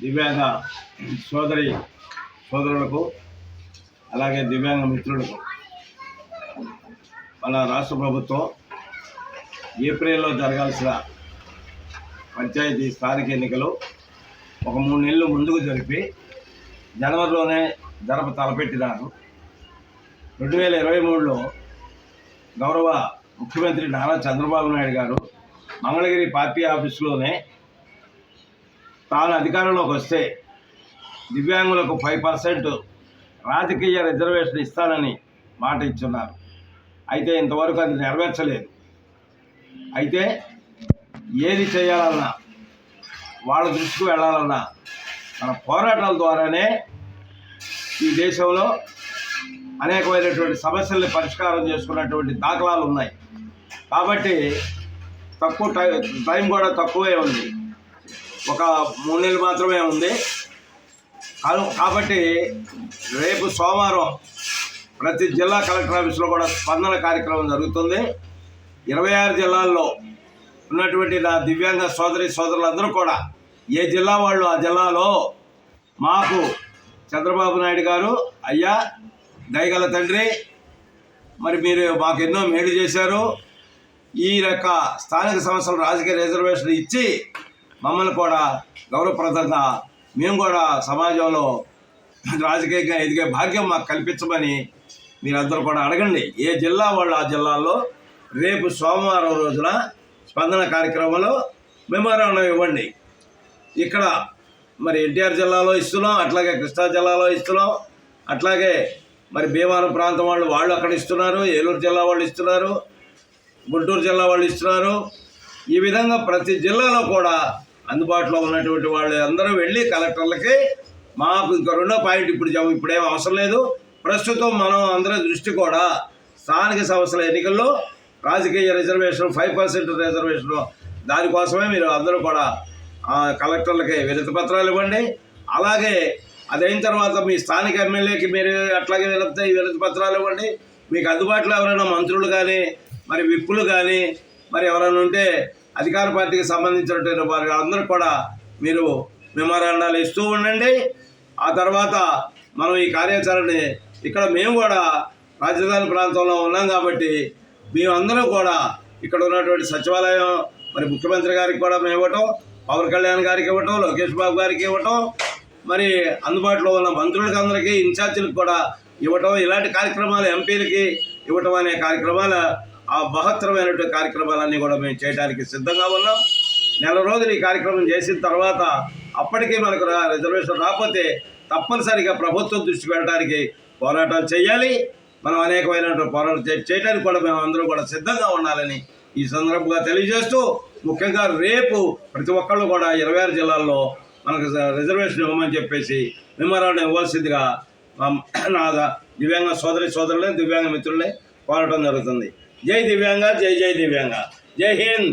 దివ్యాంగ సోదరులకు అలాగే దివ్యాంగ మిత్రులకు మన రాష్ట్ర ప్రభుత్వం ఏప్రిల్లో జరగాల్సిన పంచాయతీ స్థానిక ఎన్నికలు ఒక 3 నెలలు ముందుకు జరిపి జనవరిలోనే తలపెట్టినారు. 2023లో గౌరవ ముఖ్యమంత్రి నారా చంద్రబాబు నాయుడు గారు మంగళగిరి పార్టీ ఆఫీసులోనే తాను అధికారంలోకి వస్తే దివ్యాంగులకు 5% రాజకీయ రిజర్వేషన్ ఇస్తానని మాట ఇచ్చున్నారు. అయితే ఇంతవరకు అది నెరవేర్చలేదు. అయితే ఏది చేయాలన్నా వాళ్ళ దృష్టికి వెళ్ళాలన్నా మన పోరాటాల ద్వారానే ఈ దేశంలో అనేకమైనటువంటి సమస్యల్ని పరిష్కారం చేసుకున్నటువంటి దాఖలాలు ఉన్నాయి. కాబట్టి టైం కూడా తక్కువే ఉంది, ఒక 3 నెలలు మాత్రమే ఉంది. కాబట్టి రేపు సోమవారం ప్రతి జిల్లా కలెక్టర్ ఆఫీసులో కూడా స్పందన కార్యక్రమం జరుగుతుంది. 26 జిల్లాల్లో ఉన్నటువంటి నా దివ్యాంగ సోదరులందరూ కూడా ఏ జిల్లా వాళ్ళు ఆ జిల్లాలో మాకు చంద్రబాబు నాయుడు గారు అయ్యా దయగల తండ్రి, మరి మీరు మాకు ఎన్నో మేలు చేశారు, ఈ యొక్క స్థానిక సంస్థలు రాజకీయ రిజర్వేషన్ ఇచ్చి మమ్మల్ని కూడా గౌరవప్రదంగా మేము కూడా సమాజంలో రాజకీయంగా ఎదిగే భాగ్యం మాకు కల్పించమని మీరందరూ కూడా అడగండి. ఏ జిల్లా వాళ్ళు ఆ జిల్లాల్లో రేపు సోమవారం రోజున స్పందన కార్యక్రమంలో మెమోరాండం ఇవ్వండి. ఇక్కడ మరి ఎన్టీఆర్ జిల్లాలో ఇస్తున్నాం, అట్లాగే కృష్ణా జిల్లాలో ఇస్తున్నాం, అట్లాగే మరి భీమవరం ప్రాంతం వాళ్ళు అక్కడ ఇస్తున్నారు, ఏలూరు జిల్లా వాళ్ళు ఇస్తున్నారు, గుంటూరు జిల్లా వాళ్ళు ఇస్తున్నారు. ఈ విధంగా ప్రతి జిల్లాలో కూడా అందుబాటులో ఉన్నటువంటి వాళ్ళు అందరూ వెళ్ళి కలెక్టర్లకి మాకు ఇంకా 2వ పాయింట్ ఇప్పుడేం అవసరం లేదు, ప్రస్తుతం మనం అందరి దృష్టి కూడా స్థానిక సంస్థల ఎన్నికల్లో రాజకీయ రిజర్వేషన్ 5% రిజర్వేషన్ దానికోసమే మీరు అందరూ కూడా కలెక్టర్లకి వినతి పత్రాలు ఇవ్వండి. అలాగే అదైన తర్వాత మీ స్థానిక ఎమ్మెల్యేకి మీరు అట్లాగే వినతి పత్రాలు ఇవ్వండి. మీకు అందుబాటులో ఎవరైనా మంత్రులు కానీ మరి విప్పులు కానీ మరి ఎవరైనా ఉంటే అధికార పార్టీకి సంబంధించినటువంటి వారి అందరూ కూడా మీరు మెమోరాండాలు ఇస్తూ ఉండండి. ఆ తర్వాత మనం ఈ కార్యాచరణని ఇక్కడ మేము కూడా రాజధాని ప్రాంతంలో ఉన్నాం కాబట్టి మేమందరం కూడా ఇక్కడ ఉన్నటువంటి సచివాలయం మరి ముఖ్యమంత్రి గారికి కూడా మేము ఇవ్వటం, పవన్ కళ్యాణ్ గారికి ఇవ్వటం, లోకేష్ బాబు గారికి ఇవ్వటం, మరి అందుబాటులో ఉన్న మంత్రులకి అందరికీ ఇన్ఛార్జీలకు కూడా ఇవ్వటం, ఇలాంటి కార్యక్రమాలు ఎంపీలకి ఇవ్వటం అనే కార్యక్రమాలు ఆ మహత్తరమైనటువంటి కార్యక్రమాలన్నీ కూడా మేము చేయడానికి సిద్ధంగా ఉన్నాం. 1 నెల రోజులు ఈ కార్యక్రమం చేసిన తర్వాత అప్పటికీ మనకు రిజర్వేషన్ రాకపోతే తప్పనిసరిగా ప్రభుత్వం దృష్టికి వెళ్ళడానికి పోరాటాలు చేయాలి. మనం అనేకమైనటువంటి పోరాటం చేయడానికి కూడా మేము అందరూ కూడా సిద్ధంగా ఉండాలని ఈ సందర్భంగా తెలియజేస్తూ, ముఖ్యంగా రేపు ప్రతి ఒక్కళ్ళు కూడా 26 జిల్లాల్లో మనకు రిజర్వేషన్ ఇవ్వమని చెప్పేసి మెమోరాండం ఇవ్వాల్సిందిగా నా దివ్యాంగ సోదరులే దివ్యాంగ మిత్రులే కోరటం జరుగుతుంది. జై దివ్యాంగ, జై జై దివ్యాంగ, జై హింద్.